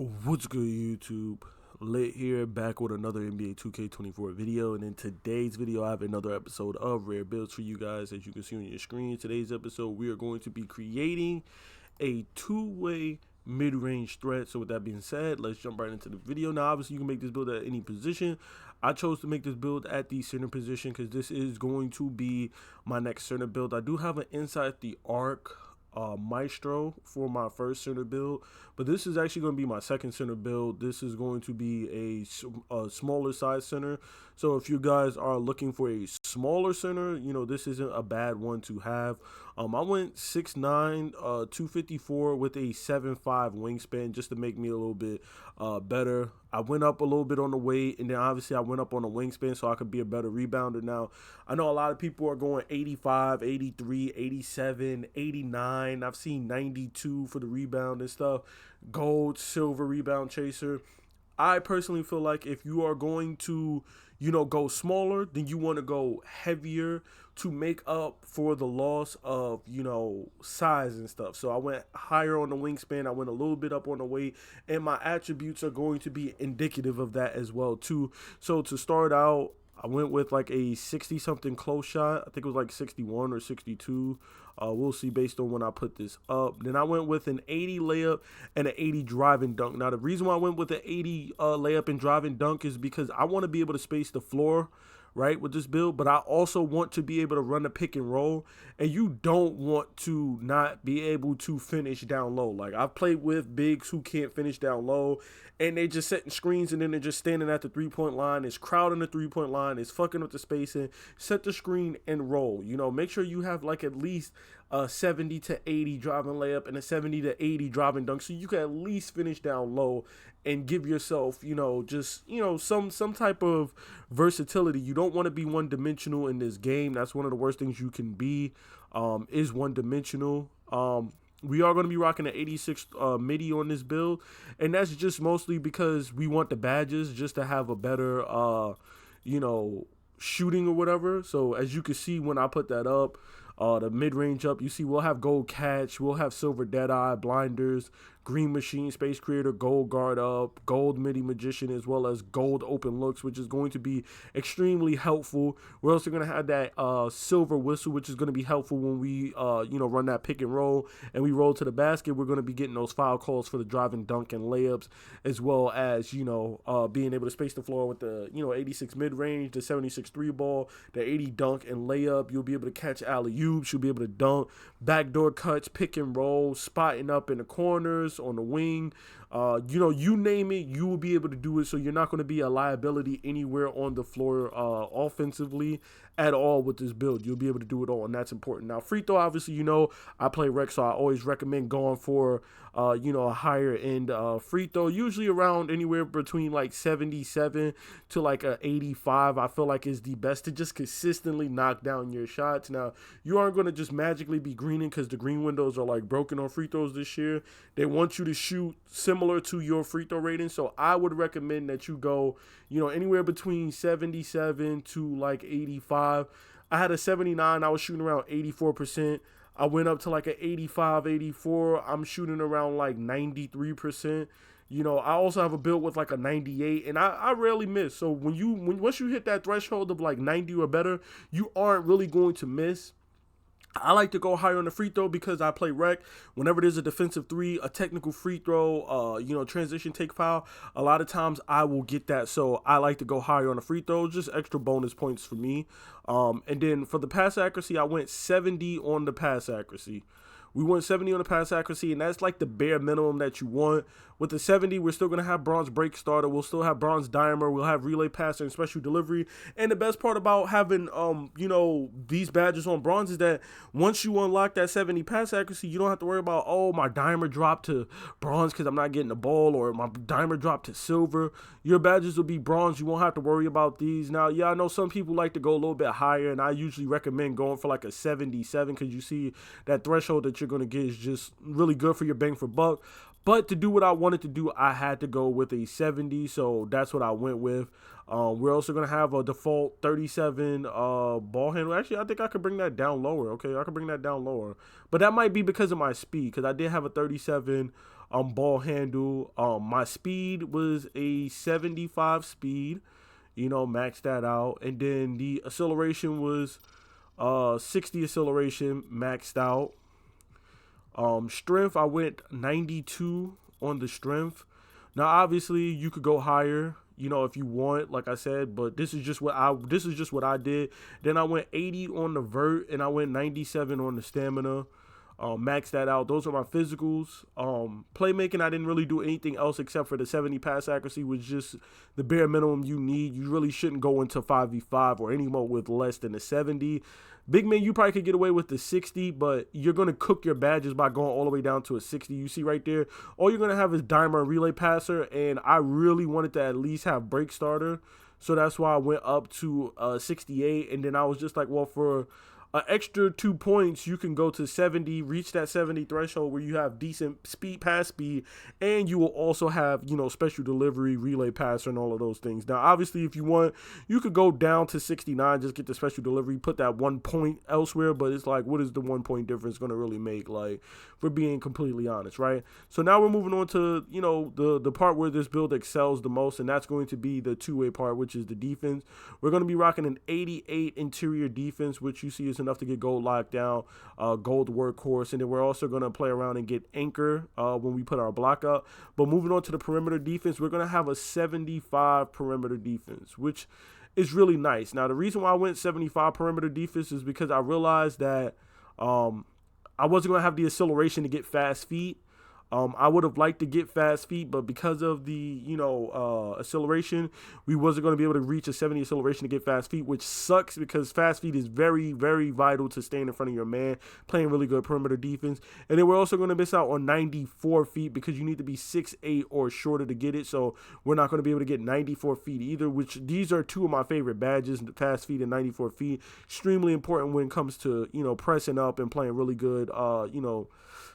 What's good, YouTube? Lit here, back with another NBA 2K24 video. And in today's video, I have another episode of Rare Builds for you guys. As you can see on your screen, today's episode, we are going to be creating a two-way mid-range threat. So with that being said, let's jump right into the video. Now, obviously, you can make this build at any position. I chose to make this build at the center position because this is going to be my next center build. I do have an inside the arc Maestro for my first center build, but this is actually going to be my second center build. This is going to be a smaller size center, so if you guys are looking for a smaller center, this isn't a bad one to have. I went 6'9", 254 with a 7'5" wingspan just to make me a little bit better. I went up a little bit on the weight, and then obviously I went up on the wingspan so I could be a better rebounder. Now, I know a lot of people are going 85, 83, 87, 89. I've seen 92 for the rebound and stuff. Gold, silver rebound chaser. I personally feel like if you are going to, go smaller, then you want to go heavier to make up for the loss of, size and stuff. So I went higher on the wingspan. I went a little bit up on the weight, and my attributes are going to be indicative of that as well, too. So to start out, I went with like a 60-something close shot. I think it was like 61 or 62. We'll see based on when I put this up. Then I went with an 80 layup and an 80 drive and dunk. Now, the reason why I went with an 80 layup and drive and dunk is because I want to be able to space the floor, right, with this build, but I also want to be able to run a pick and roll, and you don't want to not be able to finish down low. Like, I've played with bigs who can't finish down low, and they just setting screens, and then they're just standing at the three-point line. It's crowding the three-point line. It's fucking up the spacing. Set the screen and roll. Make sure you have like at least a 70 to 80 driving layup and a 70 to 80 driving dunk, so you can at least finish down low and give yourself, some type of versatility. You don't want to be one-dimensional in this game. That's one of the worst things you can be, is one-dimensional. We are going to be rocking an 86 midi on this build, and that's just mostly because we want the badges just to have a better, shooting or whatever. So as you can see when I put that up, the mid-range up, you see we'll have gold catch, we'll have silver deadeye, blinders, green machine, space creator, gold guard up, gold midi magician, as well as gold open looks, which is going to be extremely helpful. We're also going to have that silver whistle, which is going to be helpful when we run that pick and roll and we roll to the basket. We're going to be getting those foul calls for the drive and dunk and layups, as well as being able to space the floor with the 86 mid-range, the 76 three ball, the 80 dunk and layup. You'll be able to catch alley-oops, you'll be able to dunk, backdoor cuts, pick and roll, spotting up in the corners, on the wing, you name it, you will be able to do it. So you're not going to be a liability anywhere on the floor offensively at all with this build. You'll be able to do it all, and that's important. Now, free throw, obviously, I play rec, so I always recommend going for a higher end free throw, usually around anywhere between like 77 to like a 85. I feel like is the best to just consistently knock down your shots. Now, you aren't going to just magically be greening because the green windows are like broken on free throws this year. They want you to shoot similar to your free throw rating, so I would recommend that you go anywhere between 77 to like 85. I had a 79. I was shooting around 84%. I went up to like an 85, 84. I'm shooting around like 93%. I also have a build with like a 98, and I rarely miss. So once you hit that threshold of like 90 or better, you aren't really going to miss. I like to go higher on the free throw because I play rec. Whenever there's a defensive three, a technical free throw, transition take foul, a lot of times I will get that. So I like to go higher on the free throw, just extra bonus points for me. And then for the pass accuracy, I went 70 on the pass accuracy. We went 70 on the pass accuracy, and that's like the bare minimum that you want. With the 70, we're still going to have bronze break starter. We'll still have bronze dimer. We'll have relay passer and special delivery. And the best part about having, these badges on bronze is that once you unlock that 70 pass accuracy, you don't have to worry about, my dimer dropped to bronze because I'm not getting the ball, or my dimer dropped to silver. Your badges will be bronze. You won't have to worry about these. Now, yeah, I know some people like to go a little bit higher, and I usually recommend going for like a 77 because you see that threshold that you're going to get is just really good for your bang for buck. But to do what I wanted to do, I had to go with a 70, so that's what I went with. We're also going to have a default 37 ball handle. Actually, I think I could bring that down lower. Okay, I could bring that down lower. But that might be because of my speed, because I did have a 37 ball handle. My speed was a 75 speed, maxed that out. And then the acceleration was 60 acceleration, maxed out. Strength, I went 92 on the strength. Now, obviously, you could go higher, if you want, like I said, but this is just what I did. Then I went 80 on the vert, and I went 97 on the stamina. Max that out. Those are my physicals. Playmaking, I didn't really do anything else except for the 70 pass accuracy, which is just the bare minimum you need. You really shouldn't go into 5v5 or any mode with less than a 70. Big man, you probably could get away with the 60, but you're going to cook your badges by going all the way down to a 60. You see right there, all you're going to have is dimer and relay passer, and I really wanted to at least have break starter, so that's why I went up to 68, and then I was just like, well, for an extra 2 points, you can go to 70, reach that 70 threshold where you have decent pass speed, and you will also have, special delivery, relay passer, and all of those things. Now, obviously, if you want, you could go down to 69, just get the special delivery, put that 1 point elsewhere, but it's like, what is the 1 point difference going to really make? Like, if we're being completely honest, right? So now we're moving on to, the part where this build excels the most, and that's going to be the two-way part, which is the defense. We're going to be rocking an 88 interior defense, which you see is enough to get gold lockdown, gold workhorse, and then we're also going to play around and get anchor when we put our block up. But moving on to the perimeter defense, we're going to have a 75 perimeter defense, which is really nice. Now, the reason why I went 75 perimeter defense is because I realized that I wasn't going to have the acceleration to get fast feet. I would have liked to get fast feet, but because of the, acceleration, we wasn't going to be able to reach a 70 acceleration to get fast feet, which sucks because fast feet is very, very vital to staying in front of your man, playing really good perimeter defense. And then we're also going to miss out on 94 feet because you need to be 6'8" or shorter to get it. So we're not going to be able to get 94 feet either, which these are two of my favorite badges, fast feet and 94 feet. Extremely important when it comes to, pressing up and playing really good,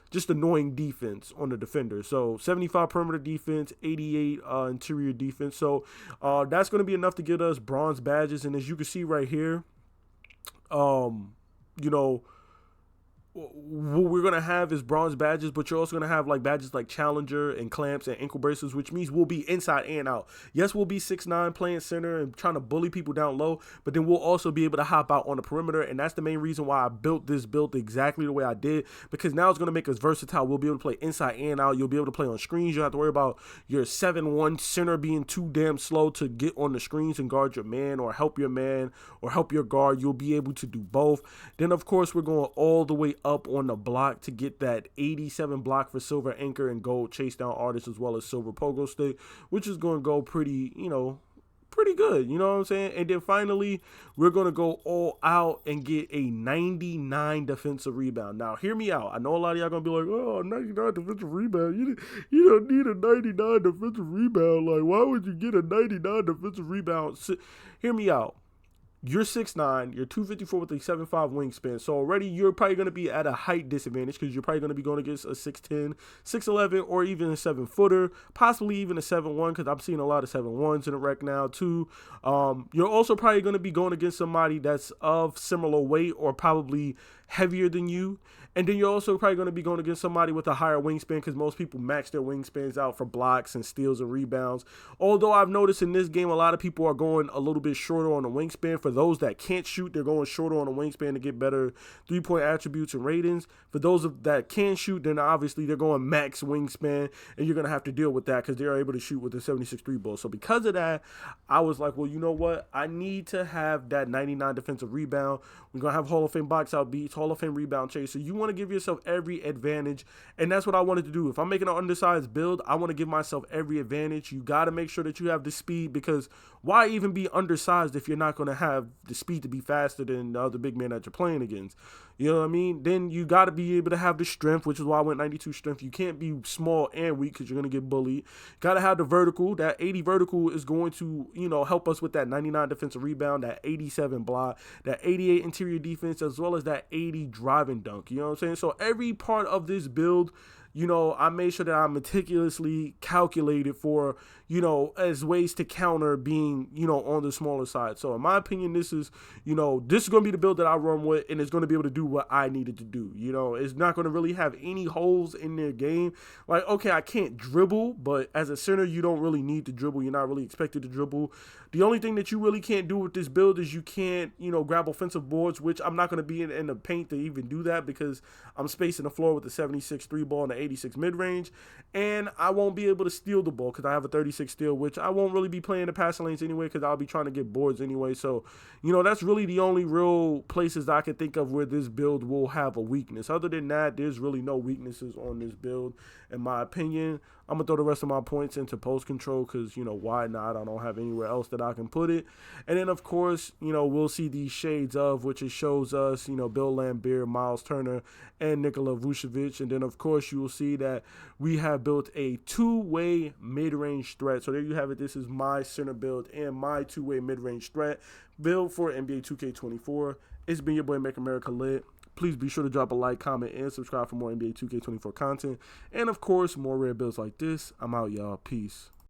just annoying defense on the defender. So 75 perimeter defense, 88 interior defense. So that's going to be enough to get us bronze badges. And as you can see right here, what we're going to have is bronze badges, but you're also going to have like badges like challenger and clamps and ankle bracelets, which means we'll be inside and out. Yes, we'll be 6'9", playing center and trying to bully people down low, but then we'll also be able to hop out on the perimeter. And that's the main reason why I built this build exactly the way I did, because now it's going to make us versatile. We'll be able to play inside and out. You'll be able to play on screens. You don't have to worry about your 7'1" center being too damn slow to get on the screens and guard your man or help your guard. You'll be able to do both. Then, of course, we're going all the way up on the block to get that 87 block for silver anchor and gold chase down artist, as well as silver pogo stick, which is going to go pretty good, you know what I'm saying? And then finally, we're going to go all out and get a 99 defensive rebound. Now, hear me out. I know a lot of y'all going to be like, oh, 99 defensive rebound. You don't need a 99 defensive rebound. Like, why would you get a 99 defensive rebound? Hear me out. You're 6'9", you're 254 with a 7'5" wingspan, so already you're probably going to be at a height disadvantage because you're probably going to be going against a 6'10", 6'11", or even a 7-footer, possibly even a 7'1", because I'm seeing a lot of 7'1s in the rec now too. You're also probably going to be going against somebody that's of similar weight or probably heavier than you. And then you're also probably going to be going against somebody with a higher wingspan because most people max their wingspans out for blocks and steals and rebounds. Although I've noticed in this game, a lot of people are going a little bit shorter on the wingspan. For those that can't shoot, they're going shorter on the wingspan to get better three-point attributes and ratings. For those that can shoot, then obviously they're going max wingspan, and you're going to have to deal with that because they're able to shoot with a 76 3-ball. So because of that, I was like, well, you know what? I need to have that 99 defensive rebound. We're going to have Hall of Fame box out beats, Hall of Fame rebound chase. So you want to give yourself every advantage, and that's what I wanted to do. If I'm making an undersized build, I want to give myself every advantage. You got to make sure that you have the speed, because why even be undersized if you're not going to have the speed to be faster than the other big man that you're playing against? You know what I mean? Then you got to be able to have the strength, which is why I went 92 strength. You can't be small and weak because you're going to get bullied. Got to have the vertical. That 80 vertical is going to, help us with that 99 defensive rebound, that 87 block, that 88 interior defense, as well as that 80 driving dunk. You know what I'm saying? So every part of this build, I made sure that I meticulously calculated for, as ways to counter being, on the smaller side. So in my opinion, this is going to be the build that I run with, and it's going to be able to do what I needed to do. It's not going to really have any holes in their game. Like, okay, I can't dribble, but as a center, you don't really need to dribble. You're not really expected to dribble. The only thing that you really can't do with this build is you can't, grab offensive boards, which I'm not going to be in the paint to even do that because I'm spacing the floor with the 76 3 ball and the 86 mid-range, and I won't be able to steal the ball because I have a 36 steal, which I won't really be playing the passing lanes anyway because I'll be trying to get boards anyway. So, that's really the only real places that I can think of where this build will have a weakness. Other than that, there's really no weaknesses on this build, in my opinion. I'm going to throw the rest of my points into post control because, why not? I don't have anywhere else that I can put it. And then, of course, we'll see these shades of, which it shows us, Bill Laimbeer, Miles Turner, and Nikola Vucevic. And then, of course, you will see that we have built a two-way mid-range threat. So there you have it. This is my center build and my two-way mid-range threat build for NBA 2K24. It's been your boy, Make America Lit. Please be sure to drop a like, comment, and subscribe for more NBA 2K24 content. And, of course, more rare builds like this. I'm out, y'all. Peace.